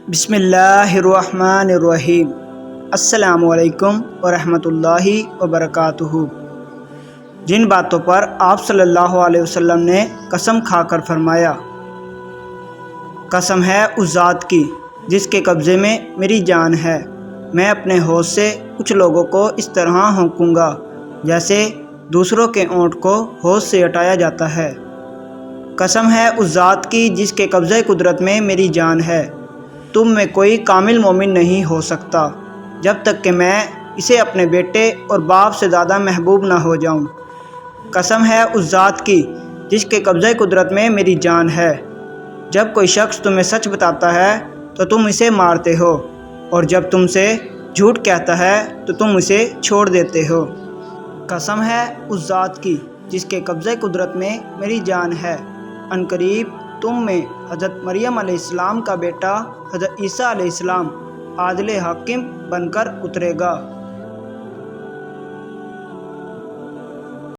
بسم اللہ الرحمن الرحیم۔ السلام علیکم ورحمۃ اللہ وبرکاتہ۔ جن باتوں پر آپ صلی اللہ علیہ وسلم نے قسم کھا کر فرمایا، قسم ہے اس ذات کی جس کے قبضے میں میری جان ہے، میں اپنے ہوش سے کچھ لوگوں کو اس طرح ہونکوں گا جیسے دوسروں کے اونٹ کو ہوش سے ہٹایا جاتا ہے۔ قسم ہے اس ذات کی جس کے قبضۂ قدرت میں میری جان ہے، تم میں کوئی کامل مومن نہیں ہو سکتا جب تک کہ میں اسے اپنے بیٹے اور باپ سے زیادہ محبوب نہ ہو جاؤں۔ قسم ہے اس ذات کی جس کے قبضۂ قدرت میں میری جان ہے، جب کوئی شخص تمہیں سچ بتاتا ہے تو تم اسے مارتے ہو، اور جب تم سے جھوٹ کہتا ہے تو تم اسے چھوڑ دیتے ہو۔ قسم ہے اس ذات کی جس کے قبضۂ قدرت میں میری جان ہے، عنقریب تم میں حضرت مریم علیہ السلام کا بیٹا حضرت عیسیٰ علیہ السلام عادل حاکم بن کر اترے گا۔